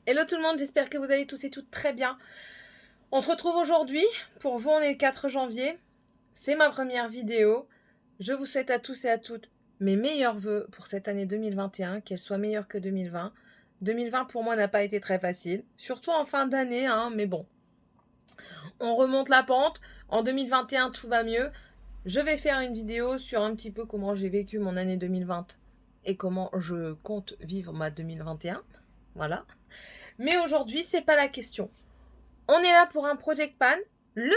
Hello tout le monde, j'espère que vous allez tous et toutes très bien. On se retrouve aujourd'hui, pour vous on est le 4 janvier, c'est ma première vidéo. Je vous souhaite à tous et à toutes mes meilleurs vœux pour cette année 2021, qu'elle soit meilleure que 2020. 2020 pour moi n'a pas été très facile, surtout en fin d'année, mais bon. On remonte la pente, en 2021 tout va mieux. Je vais faire une vidéo sur un petit peu comment j'ai vécu mon année 2020 et comment je compte vivre ma 2021. Voilà. Mais aujourd'hui, c'est pas la question. On est là pour un Project Pan, le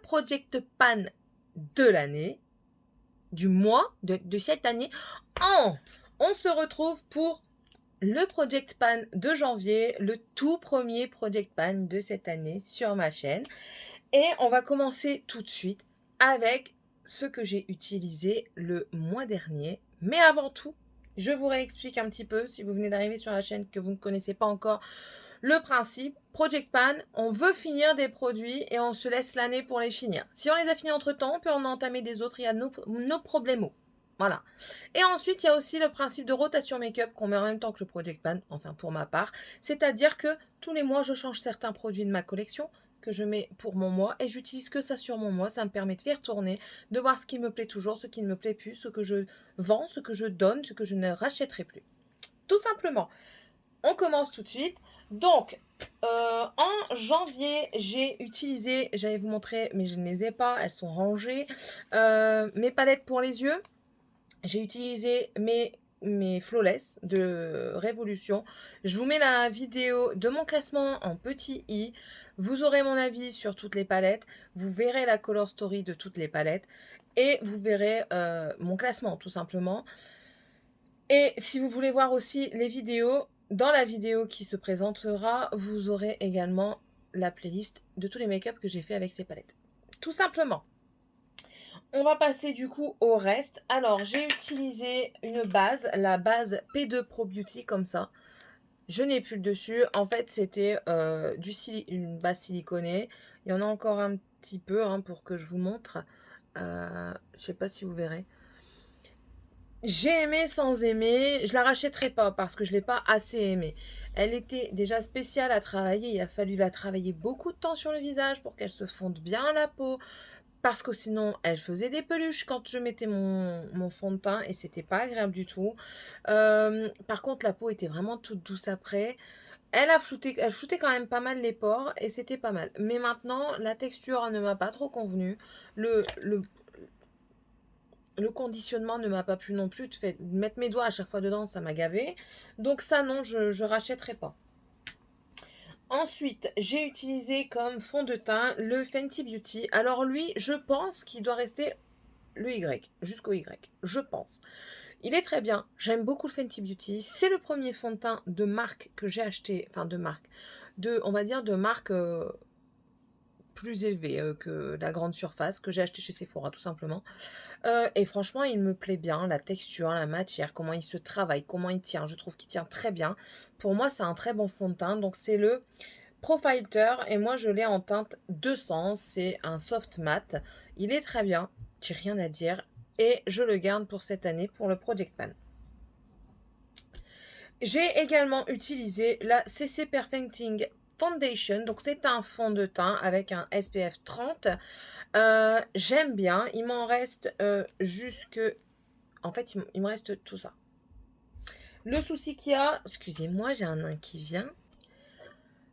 Project Pan de l'année, du mois, de cette année. On se retrouve pour le Project Pan de janvier, le tout premier Project Pan de cette année sur ma chaîne. Et on va commencer tout de suite avec ce que j'ai utilisé le mois dernier. Mais avant tout, je vous réexplique un petit peu, si vous venez d'arriver sur la chaîne que vous ne connaissez pas encore, le principe. Project Pan, on veut finir des produits et on se laisse l'année pour les finir. Si on les a finis entre temps, on peut en entamer des autres, il y a nos problèmes. Voilà. Et ensuite, il y a aussi le principe de rotation make-up qu'on met en même temps que le Project Pan, enfin pour ma part. C'est-à-dire que tous les mois, je change certains produits de ma collection que je mets pour mon mois et j'utilise que ça sur mon mois. Ça me permet de faire tourner, de voir ce qui me plaît toujours, ce qui ne me plaît plus, ce que je vends, ce que je donne, ce que je ne rachèterai plus. Tout simplement. On commence tout de suite. Donc, en janvier, j'ai utilisé, j'allais vous montrer, mais je ne les ai pas, elles sont rangées, mes palettes pour les yeux. J'ai utilisé mes Flawless de Révolution. Je vous mets la vidéo de mon classement en petit i. Vous aurez mon avis sur toutes les palettes. Vous verrez la color story de toutes les palettes. Et vous verrez mon classement, tout simplement. Et si vous voulez voir aussi les vidéos, dans la vidéo qui se présentera, vous aurez également la playlist de tous les make-up que j'ai fait avec ces palettes. Tout simplement. On va passer du coup au reste. Alors, j'ai utilisé une base, la base P2 Pro Beauty, comme ça. Je n'ai plus le dessus. En fait, c'était une base siliconée. Il y en a encore un petit peu pour que je vous montre. Je ne sais pas si vous verrez. J'ai aimé sans aimer, je la rachèterai pas parce que je l'ai pas assez aimée. Elle était déjà spéciale à travailler, il a fallu la travailler beaucoup de temps sur le visage pour qu'elle se fonde bien à la peau. Parce que sinon, elle faisait des peluches quand je mettais mon fond de teint et c'était pas agréable du tout. Par contre, la peau était vraiment toute douce après. Elle floutait quand même pas mal les pores et c'était pas mal. Mais maintenant, la texture ne m'a pas trop convenu. Le conditionnement ne m'a pas plu non plus. Mettre mes doigts à chaque fois dedans, ça m'a gavé. Donc ça, non, je rachèterai pas. Ensuite, j'ai utilisé comme fond de teint le Fenty Beauty. Alors lui, je pense qu'il doit rester le Y, jusqu'au Y. Je pense. Il est très bien. J'aime beaucoup le Fenty Beauty. C'est le premier fond de teint de marque que j'ai acheté. Enfin, de marque. On va dire de marque plus élevée que la grande surface que j'ai acheté chez Sephora, tout simplement. Et franchement, il me plaît bien, la texture, la matière, comment il se travaille, comment il tient. Je trouve qu'il tient très bien. Pour moi, c'est un très bon fond de teint. Donc, c'est le Profilter et moi, je l'ai en teinte 200. C'est un soft matte. Il est très bien. J'ai rien à dire. Et je le garde pour cette année pour le Project Pan. J'ai également utilisé la CC Perfecting Foundation. Donc, c'est un fond de teint avec un SPF 30. J'aime bien. Il m'en reste jusque... En fait, il me reste tout ça. Le souci qu'il y a... Excusez-moi, j'ai un nain qui vient.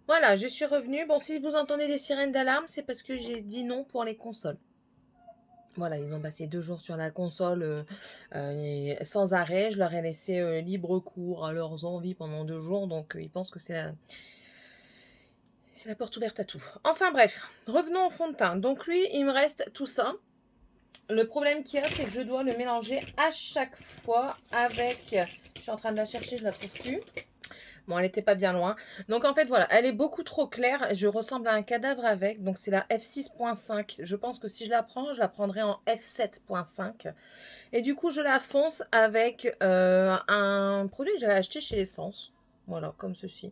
Voilà, je suis revenue. Bon, si vous entendez des sirènes d'alarme, c'est parce que j'ai dit non pour les consoles. Voilà, ils ont passé 2 jours sur la console sans arrêt. Je leur ai laissé libre cours à leurs envies pendant 2 jours. Donc, ils pensent que c'est la porte ouverte à tout. Enfin bref, revenons au fond de teint. Donc lui, il me reste tout ça. Le problème qu'il y a, c'est que je dois le mélanger à chaque fois avec... Je suis en train de la chercher, je la trouve plus. Bon, elle n'était pas bien loin. Donc, en fait, voilà, elle est beaucoup trop claire. Je ressemble à un cadavre avec. Donc, c'est la F6.5. Je pense que si je la prends, je la prendrai en F7.5. Et du coup, je la fonce avec un produit que j'avais acheté chez Essence. Voilà, comme ceci.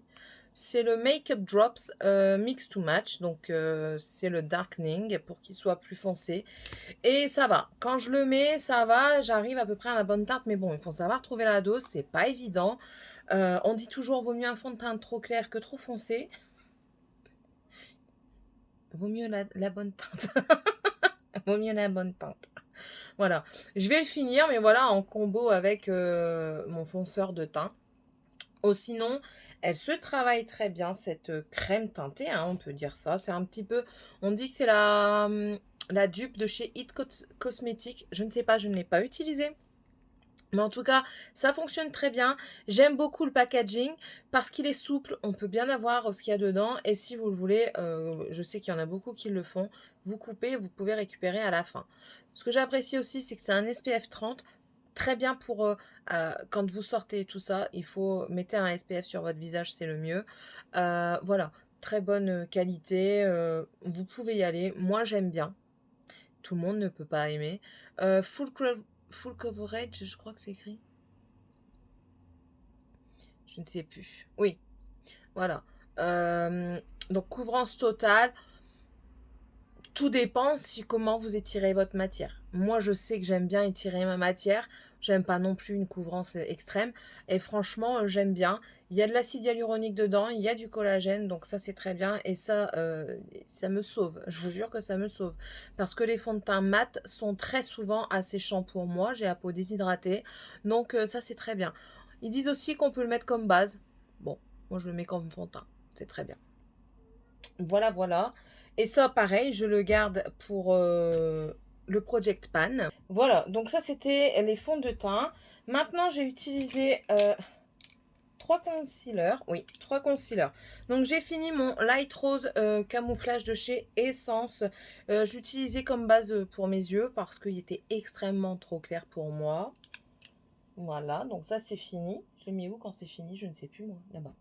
C'est le Make-up Drops Mix to Match. Donc, c'est le darkening pour qu'il soit plus foncé. Et ça va. Quand je le mets, ça va. J'arrive à peu près à ma bonne teinte. Mais bon, il faut savoir trouver la dose. C'est pas évident. On dit toujours, vaut mieux un fond de teint trop clair que trop foncé. Vaut mieux la bonne teinte. Vaut mieux la bonne teinte. Voilà. Je vais le finir, mais voilà, en combo avec mon fonceur de teint. Oh, sinon, elle se travaille très bien, cette crème teintée, hein, on peut dire ça. C'est un petit peu, on dit que c'est la dupe de chez It Cosmetics. Je ne sais pas, je ne l'ai pas utilisée. Mais en tout cas, ça fonctionne très bien. J'aime beaucoup le packaging parce qu'il est souple. On peut bien avoir ce qu'il y a dedans. Et si vous le voulez, je sais qu'il y en a beaucoup qui le font. Vous coupez, vous pouvez récupérer à la fin. Ce que j'apprécie aussi, c'est que c'est un SPF 30. Très bien pour quand vous sortez et tout ça. Il faut mettre un SPF sur votre visage, c'est le mieux. Voilà, très bonne qualité. Vous pouvez y aller. Moi, j'aime bien. Tout le monde ne peut pas aimer. Full coverage, je crois que c'est écrit. Je ne sais plus. Oui, voilà. Donc, couvrance totale. Tout dépend comment vous étirez votre matière. Moi, je sais que j'aime bien étirer ma matière. J'aime pas non plus une couvrance extrême. Et franchement, j'aime bien. Il y a de l'acide hyaluronique dedans, il y a du collagène, donc ça c'est très bien. Et ça, ça me sauve. Je vous jure que ça me sauve. Parce que les fonds de teint mat sont très souvent asséchants pour moi. J'ai la peau déshydratée. Donc ça c'est très bien. Ils disent aussi qu'on peut le mettre comme base. Bon, moi je le mets comme fond de teint. C'est très bien. Voilà, voilà. Et ça, pareil, je le garde pour le Project Pan. Voilà, donc ça, c'était les fonds de teint. Maintenant, j'ai utilisé 3 concealers. Oui, 3 concealers. Donc, j'ai fini mon Light Rose camouflage de chez Essence. J'utilisais comme base pour mes yeux parce qu'il était extrêmement trop clair pour moi. Voilà, donc ça, c'est fini. Je l'ai mis où quand c'est fini? Je ne sais plus, moi, là-bas.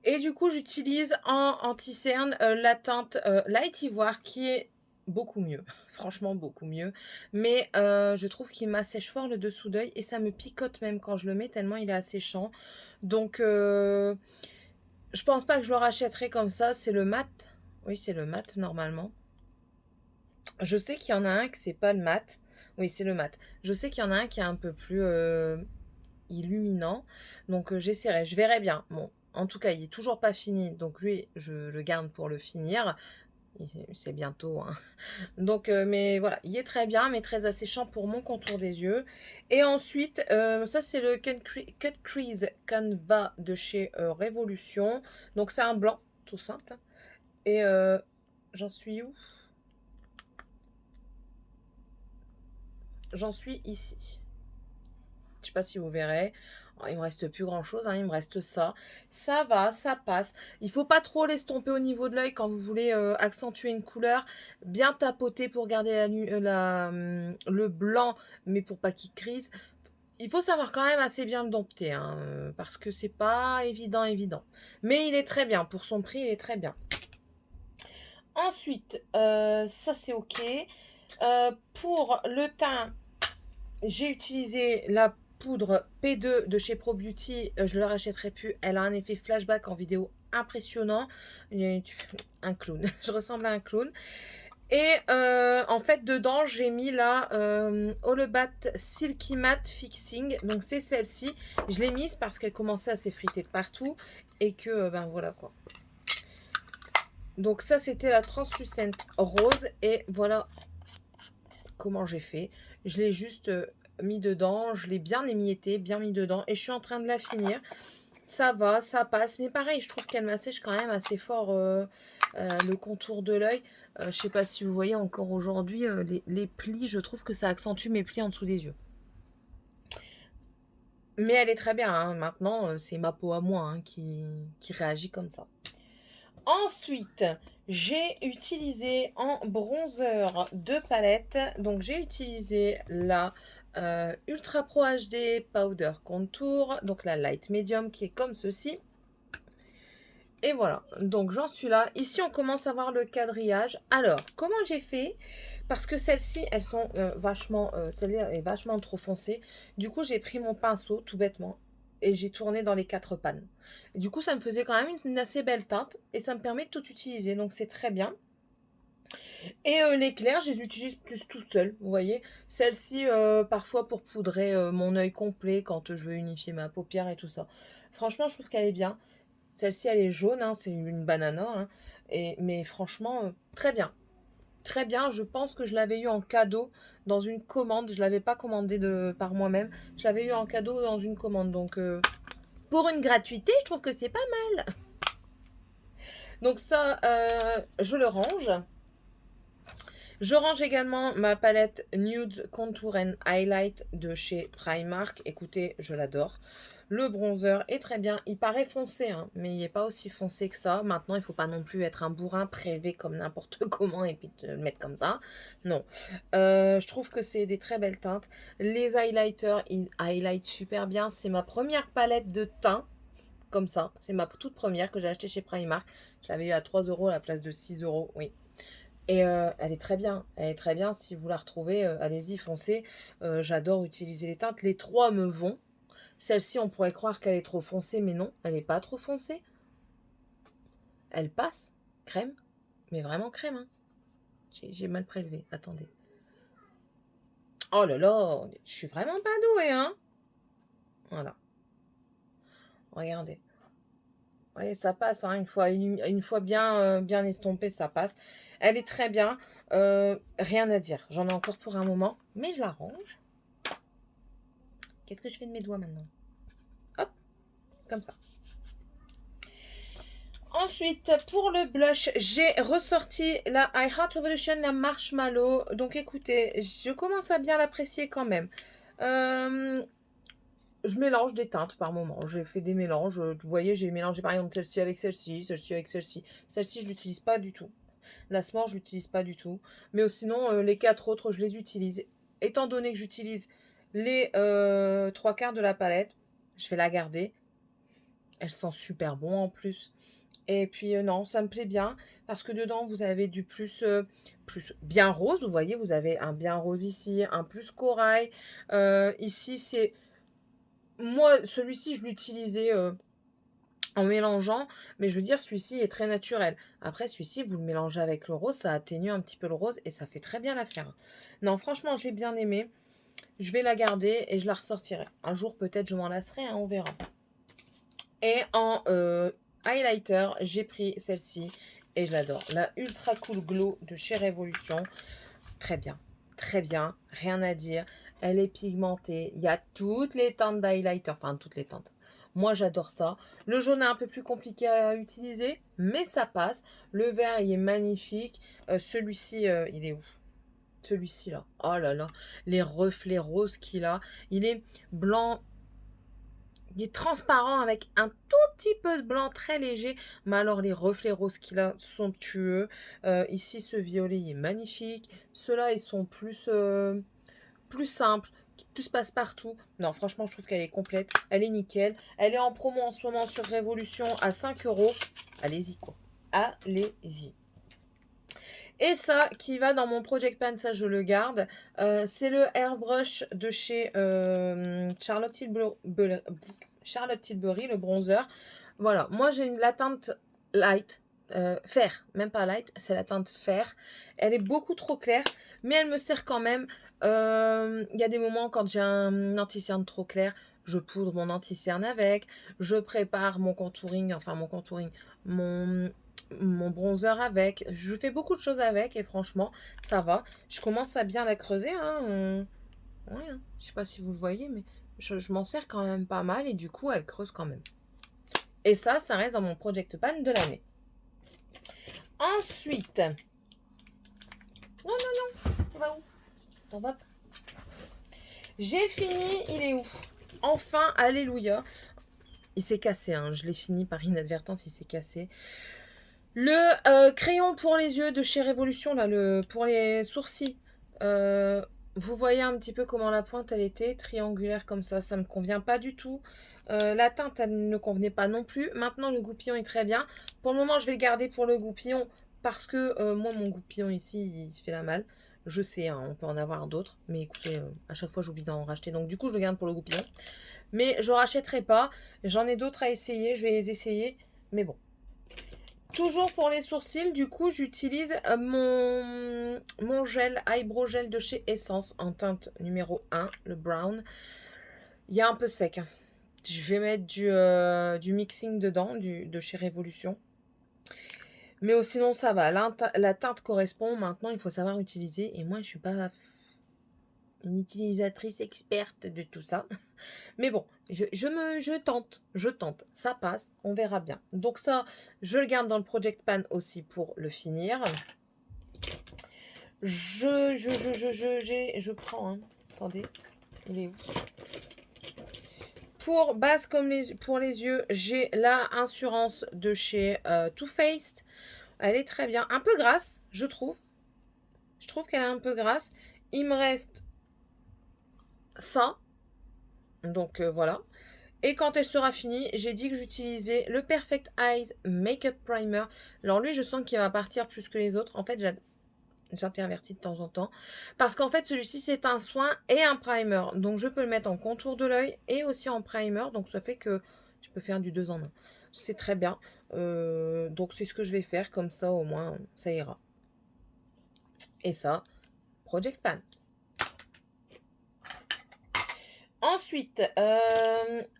Et du coup, j'utilise en anti-cerne la teinte Light Ivoire qui est beaucoup mieux. Franchement, beaucoup mieux. Mais je trouve qu'il m'assèche fort le dessous d'œil et ça me picote même quand je le mets tellement il est asséchant. Donc, je pense pas que je le rachèterai comme ça. C'est le mat. Oui, c'est le mat normalement. Je sais qu'il y en a un qui c'est pas le mat. Oui, c'est le mat. Je sais qu'il y en a un qui est un peu plus illuminant. Donc j'essaierai, je verrai bien. Bon, en tout cas, il est toujours pas fini. Donc lui, je le garde pour le finir. C'est bientôt, hein. Donc, mais voilà, il est très bien, mais très asséchant pour mon contour des yeux. Et ensuite, ça c'est le Cut Crease Canva de chez Révolution. Donc c'est un blanc, tout simple. Et j'en suis où? J'en suis ici. Je sais pas si vous verrez. Oh, il me reste plus grand chose, hein, il me reste ça. Ça va, ça passe. Il faut pas trop l'estomper au niveau de l'œil quand vous voulez accentuer une couleur. Bien tapoter pour garder le blanc, mais pour pas qu'il crise. Il faut savoir quand même assez bien le dompter, hein, parce que c'est pas évident. Mais il est très bien. Pour son prix, il est très bien. Ensuite, ça c'est ok. Pour le teint, j'ai utilisé la poudre P2 de chez Pro Beauty. Je ne la rachèterai plus. Elle a un effet flashback en vidéo impressionnant. Un clown. Je ressemble à un clown. Et en fait, dedans, j'ai mis la All About Silky Matte Fixing. Donc, c'est celle-ci. Je l'ai mise parce qu'elle commençait à s'effriter de partout. Et que, ben voilà quoi. Donc, ça, c'était la Translucent Rose. Et voilà comment j'ai fait. Je l'ai juste mis dedans, je l'ai bien émietté, bien mis dedans et je suis en train de la finir. Ça va, ça passe, mais pareil, je trouve qu'elle m'assèche quand même assez fort le contour de l'œil. Je sais pas si vous voyez encore aujourd'hui les plis, je trouve que ça accentue mes plis en dessous des yeux. Mais elle est très bien, hein. Maintenant c'est ma peau à moi hein, qui réagit comme ça. Ensuite, j'ai utilisé en bronzer de palette. Donc, j'ai utilisé la Ultra Pro HD Powder Contour. Donc, la Light Medium qui est comme ceci. Et voilà. Donc, j'en suis là. Ici, on commence à voir le quadrillage. Alors, comment j'ai fait? Parce que celles-ci, elles sont vachement... celle-là est vachement trop foncée. Du coup, j'ai pris mon pinceau, tout bêtement. et j'ai tourné dans les 4 pannes. Et du coup, ça me faisait quand même une assez belle teinte et ça me permet de tout utiliser, donc c'est très bien. Et les clairs, je les utilise plus tout seul, vous voyez. Celle-ci, parfois pour poudrer mon œil complet quand je veux unifier ma paupière et tout ça. Franchement, je trouve qu'elle est bien. Celle-ci, elle est jaune, hein, c'est une banana, hein, mais franchement, très bien. Très bien, je pense que je l'avais eu en cadeau dans une commande. Je ne l'avais pas commandé par moi-même. Je l'avais eu en cadeau dans une commande. Donc, pour une gratuité, je trouve que c'est pas mal. Donc ça, je le range. Je range également ma palette Nude Contour and Highlight de chez Primark. Écoutez, je l'adore. Le bronzer est très bien. Il paraît foncé, hein, mais il n'est pas aussi foncé que ça. Maintenant, il ne faut pas non plus être un bourrin prélevé comme n'importe comment et puis te le mettre comme ça. Non. Je trouve que c'est des très belles teintes. Les highlighters, ils highlight super bien. C'est ma première palette de teint. Comme ça. C'est ma toute première que j'ai achetée chez Primark. Je l'avais eu à 3 € à la place de 6 €. Oui. Et elle est très bien. Elle est très bien. Si vous la retrouvez, allez-y, foncez. J'adore utiliser les teintes. Les 3 me vont. Celle-ci, on pourrait croire qu'elle est trop foncée, mais non, elle n'est pas trop foncée. Elle passe, crème, mais vraiment crème. Hein. J'ai mal prélevé, attendez. Oh là là, je suis vraiment pas douée, hein. Voilà. Regardez. Vous voyez, ça passe, hein, une fois bien, bien estompée, ça passe. Elle est très bien. Rien à dire. J'en ai encore pour un moment, mais je la range. Qu'est-ce que je fais de mes doigts maintenant? Hop, comme ça. Ensuite, pour le blush, j'ai ressorti la I Heart Revolution, la Marshmallow. Donc écoutez, je commence à bien l'apprécier quand même. Je mélange des teintes par moment. J'ai fait des mélanges. Vous voyez, j'ai mélangé par exemple celle-ci avec celle-ci, celle-ci avec celle-ci. Celle-ci, je ne l'utilise pas du tout. La S'more, je ne l'utilise pas du tout. Mais sinon, les 4 autres, je les utilise. Étant donné que j'utilise les 3/4 de la palette, je vais la garder. Elle sent super bon en plus. Et puis non, ça me plaît bien parce que dedans vous avez du plus bien rose. Vous voyez, vous avez un bien rose ici, un plus corail. Ici, c'est moi celui-ci je l'utilisais en mélangeant, mais je veux dire celui-ci est très naturel. Après celui-ci vous le mélangez avec le rose, ça atténue un petit peu le rose et ça fait très bien l'affaire. Non, franchement j'ai bien aimé. Je vais la garder et je la ressortirai. Un jour peut-être je m'en lasserai, hein, on verra. Et en highlighter, j'ai pris celle-ci et je l'adore. La Ultra Cool Glow de chez Révolution. Très bien, rien à dire. Elle est pigmentée. Il y a toutes les teintes d'highlighter, enfin toutes les teintes. Moi, j'adore ça. Le jaune est un peu plus compliqué à utiliser, mais ça passe. Le vert, il est magnifique. Celui-ci, il est où? Celui-ci, là. Oh là là. Les reflets roses qu'il a. Il est blanc. Il est transparent avec un tout petit peu de blanc très léger, mais alors les reflets roses qu'il a sont tueux. Ici, ce violet il est magnifique. Ceux-là, ils sont plus simples, plus passe-partout. Non, franchement, je trouve qu'elle est complète. Elle est nickel. Elle est en promo en ce moment sur Révolution à 5 €. Allez-y, quoi. Allez-y. Et ça, qui va dans mon Project Pan, ça je le garde. C'est le Airbrush de chez Charlotte Tilbury, le bronzer. Voilà, moi j'ai la teinte light, fer, même pas light, c'est la teinte fer. Elle est beaucoup trop claire, mais elle me sert quand même. Il y a des moments quand j'ai un anti-cerne trop clair, je poudre mon anti-cerne avec. Je prépare mon contouring, mon bronzer avec. Je fais beaucoup de choses avec et franchement, ça va. Je commence à bien la creuser. Hein. Ouais, hein. Je sais pas si vous le voyez, mais je m'en sers quand même pas mal et du coup, elle creuse quand même. Et ça reste dans mon Project Pan de l'année. Ensuite, non, on va où? T'en vas pas. J'ai fini, il est où? Enfin, alléluia. Il s'est cassé, hein. Je l'ai fini par inadvertance, il s'est cassé. Le crayon pour les yeux de chez Révolution, là, pour les sourcils. Vous voyez un petit peu comment la pointe, elle était triangulaire comme ça. Ça ne me convient pas du tout. La teinte, elle ne convenait pas non plus. Maintenant, le goupillon est très bien. Pour le moment, je vais le garder pour le goupillon parce que moi, mon goupillon ici, il se fait la malle. Je sais, hein, on peut en avoir d'autres. Mais écoutez, à chaque fois, j'oublie d'en racheter. Donc, du coup, je le garde pour le goupillon. Mais je ne rachèterai pas. J'en ai d'autres à essayer. Je vais les essayer. Mais bon. Toujours pour les sourcils, du coup, j'utilise mon gel, eyebrow gel de chez Essence en teinte numéro 1, le brown. Il est un peu sec. Hein. Je vais mettre du mixing dedans, de chez Révolution. Mais sinon, ça va. La teinte correspond. Maintenant, il faut savoir utiliser. Et moi, je ne suis pas une utilisatrice experte de tout ça. Mais bon, je tente. Ça passe, on verra bien. Donc ça, je le garde dans le Project Pan aussi pour le finir. Je prends, hein. Attendez, il est où? Pour base comme pour les yeux, j'ai la Insurance de chez Too Faced. Elle est très bien. Un peu grasse, je trouve. Je trouve qu'elle est un peu grasse. Il me reste ça. Donc voilà. Et quand elle sera finie, j'ai dit que j'utilisais le Perfect Eyes Makeup Primer. Alors lui, je sens qu'il va partir plus que les autres. En fait, j'intervertis de temps en temps. Parce qu'en fait, celui-ci, c'est un soin et un primer. Donc, je peux le mettre en contour de l'œil et aussi en primer. Donc, ça fait que je peux faire du 2 en 1. C'est très bien. Donc, c'est ce que je vais faire. Comme ça, au moins, ça ira. Et ça, Project Pan. Ensuite,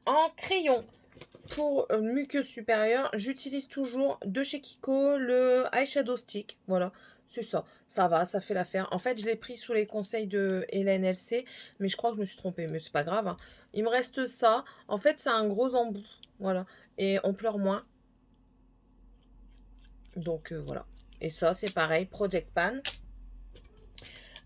en crayon pour muqueuse supérieure, j'utilise toujours de chez Kiko le eyeshadow stick. Voilà, c'est ça. Ça va, ça fait l'affaire. En fait, je l'ai pris sous les conseils de Hélène LC, mais je crois que je me suis trompée, mais c'est pas grave. Hein. Il me reste ça. En fait, c'est un gros embout. Voilà. Et on pleure moins. Donc, voilà. Et ça, c'est pareil, Project Pan.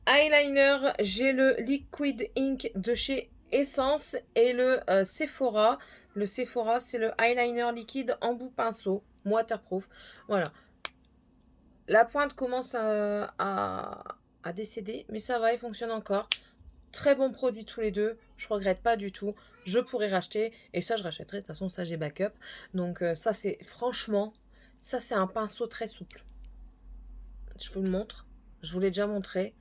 Eyeliner, j'ai le Liquid Ink de chez Essence et le Sephora. Le Sephora, c'est le eyeliner liquide embout pinceau, waterproof. Voilà. La pointe commence à décéder, mais ça va, il fonctionne encore. Très bons produits tous les deux. Je regrette pas du tout. Je pourrais racheter. Et ça, je rachèterai. De toute façon, ça, j'ai backup. Donc, ça, c'est franchement, ça, c'est un pinceau très souple. Je vous le montre. Je vous l'ai déjà montré.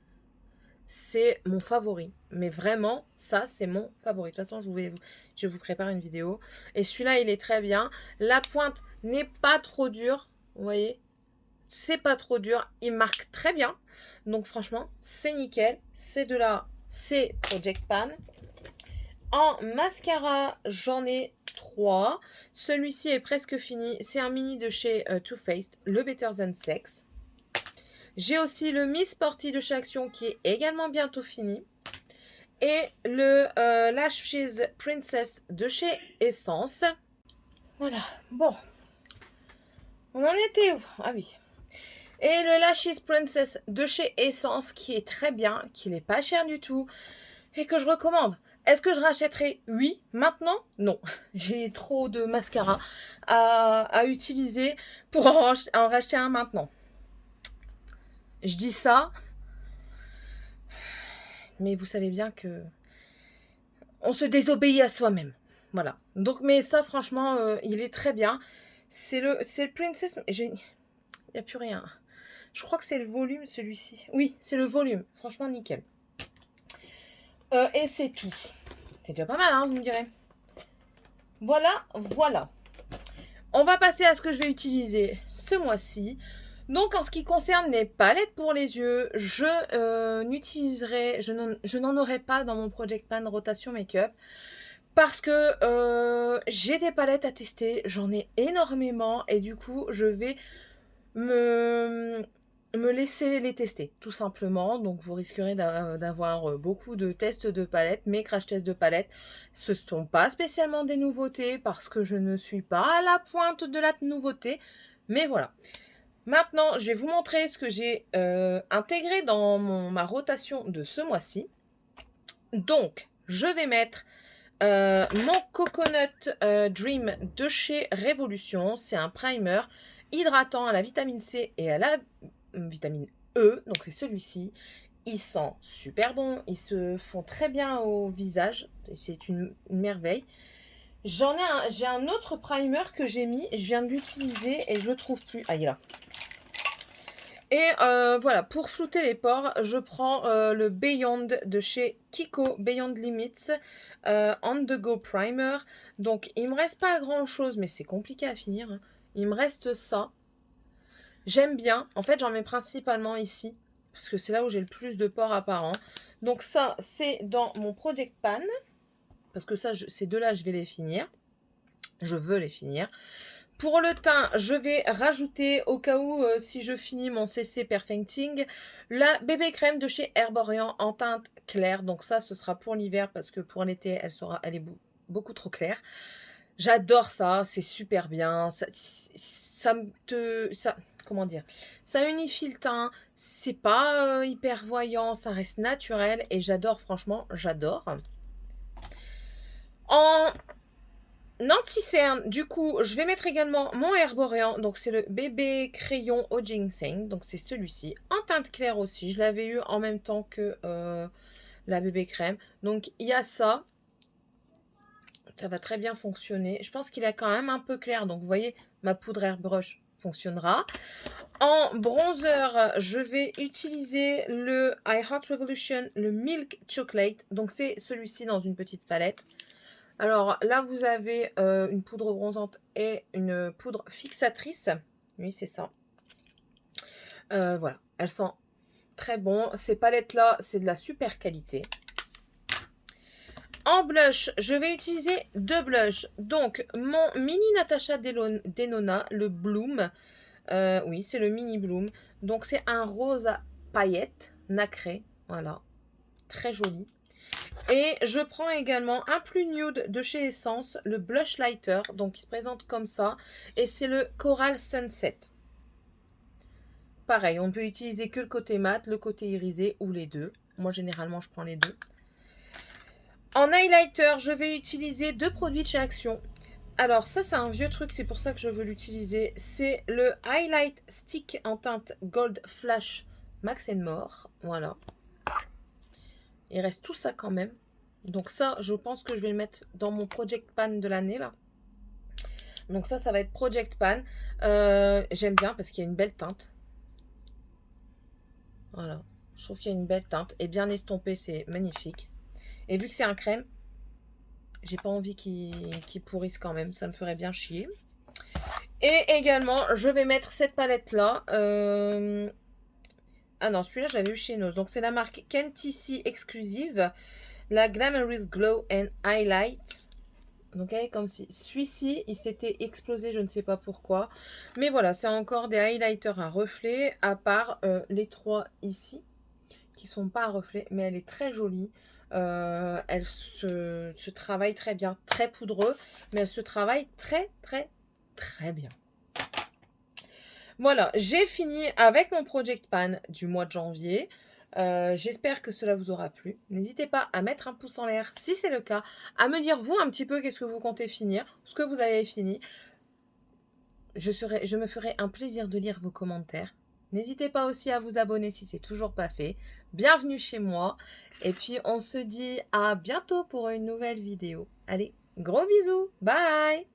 C'est mon favori. Mais vraiment, ça, c'est mon favori. De toute façon, je vous prépare une vidéo. Et celui-là, il est très bien. La pointe n'est pas trop dure. Vous voyez? C'est pas trop dur. Il marque très bien. Donc, franchement, c'est nickel. C'est Project Pan. En mascara, j'en ai 3. Celui-ci est presque fini. C'est un mini de chez Too Faced, le Better Than Sex. J'ai aussi le Miss Sporty de chez Action qui est également bientôt fini. Et le Lashes Princess de chez Essence. Voilà. Bon. On en était où? Ah oui. Et le Lashes Princess de chez Essence qui est très bien, qui n'est pas cher du tout et que je recommande. Est-ce que je rachèterai? Oui. Maintenant? Non. J'ai trop de mascara à utiliser pour en racheter un maintenant. Je dis ça, mais vous savez bien que on se désobéit à soi-même. Voilà. Donc, mais ça, franchement, il est très bien. C'est le Princess. Il n'y a plus rien. Je crois que c'est le volume, celui-ci. Oui, c'est le volume. Franchement, nickel. Et c'est tout. C'est déjà pas mal, hein, vous me direz. Voilà, voilà. On va passer à ce que je vais utiliser ce mois-ci. Donc, en ce qui concerne les palettes pour les yeux, je n'en aurai pas dans mon Project Pan Rotation Makeup parce que j'ai des palettes à tester, j'en ai énormément et du coup, je vais me laisser les tester, tout simplement. Donc, vous risquerez d'avoir beaucoup de tests de palettes. Mes crash tests de palettes, ce ne sont pas spécialement des nouveautés parce que je ne suis pas à la pointe de la nouveauté. Mais voilà. Maintenant, je vais vous montrer ce que j'ai intégré dans ma rotation de ce mois-ci. Donc, je vais mettre mon Coconut Dream de chez Révolution. C'est un primer hydratant à la vitamine C et à la vitamine E. Donc, c'est celui-ci. Ils sont super bons. Ils se font très bien au visage. C'est une merveille. J'ai un autre primer que j'ai mis. Je viens de l'utiliser et je le trouve plus. Ah, il est là. Et voilà, pour flouter les pores, je prends le Beyond de chez Kiko, Beyond Limits, On The Go Primer. Donc, il me reste pas grand-chose, mais c'est compliqué à finir, hein. Il me reste ça. J'aime bien. En fait, j'en mets principalement ici, parce que c'est là où j'ai le plus de pores apparents. Donc ça, c'est dans mon Project Pan, parce que ça, ces deux-là, je vais les finir. Je veux les finir. Pour le teint, je vais rajouter, au cas où, si je finis mon CC Perfecting, la bébé crème de chez Herborian en teinte claire. Donc ça, ce sera pour l'hiver, parce que pour l'été, elle est beaucoup trop claire. J'adore ça, c'est super bien. Comment dire? Ça unifie le teint, c'est pas hyper voyant, ça reste naturel et j'adore, franchement, j'adore. En anti-cerne, du coup, je vais mettre également mon Herborian. Donc, c'est le bébé crayon au ginseng. Donc, c'est celui-ci. En teinte claire aussi. Je l'avais eu en même temps que la bébé crème. Donc, il y a ça. Ça va très bien fonctionner. Je pense qu'il est quand même un peu clair. Donc, vous voyez, ma poudre airbrush fonctionnera. En bronzer, je vais utiliser le I Heart Revolution, le Milk Chocolate. Donc, c'est celui-ci dans une petite palette. Alors là, vous avez une poudre bronzante et une poudre fixatrice. Oui, c'est ça. Voilà, elles sont très bon. Ces palettes-là, c'est de la super qualité. En blush, je vais utiliser deux blushs. Donc, mon mini Natasha Denona, le Bloom. Oui, c'est le mini Bloom. Donc, c'est un rose à paillettes nacré. Voilà, très joli. Et je prends également un plus nude de chez Essence, le Blush Lighter. Donc, il se présente comme ça. Et c'est le Coral Sunset. Pareil, on ne peut utiliser que le côté mat, le côté irisé ou les deux. Moi, généralement, je prends les deux. En highlighter, je vais utiliser deux produits de chez Action. Alors, ça, c'est un vieux truc, c'est pour ça que je veux l'utiliser. C'est le Highlight Stick en teinte Gold Flash Max More. Voilà. Il reste tout ça quand même. Donc ça, je pense que je vais le mettre dans mon Project Pan de l'année, là. Donc ça va être Project Pan. J'aime bien parce qu'il y a une belle teinte. Voilà. Je trouve qu'il y a une belle teinte. Et bien estompé, c'est magnifique. Et vu que c'est un crème, j'ai pas envie qu'il pourrisse quand même. Ça me ferait bien chier. Et également, je vais mettre cette palette-là. Ah non, celui-là, j'avais eu chez Nose. Donc, c'est la marque Kentici Exclusive. La Glamorous Glow and Highlight. Donc, elle est comme si. Celui-ci, il s'était explosé, je ne sais pas pourquoi. Mais voilà, c'est encore des highlighters à reflet. À part les trois ici, qui sont pas à reflet. Mais elle est très jolie. Elle se travaille très bien. Très poudreux. Mais elle se travaille très, très, très bien. Voilà, j'ai fini avec mon Project Pan du mois de janvier. J'espère que cela vous aura plu. N'hésitez pas à mettre un pouce en l'air si c'est le cas, à me dire vous un petit peu qu'est-ce que vous comptez finir, ce que vous avez fini. Je me ferai un plaisir de lire vos commentaires. N'hésitez pas aussi à vous abonner si c'est toujours pas fait. Bienvenue chez moi. Et puis on se dit à bientôt pour une nouvelle vidéo. Allez, gros bisous. Bye.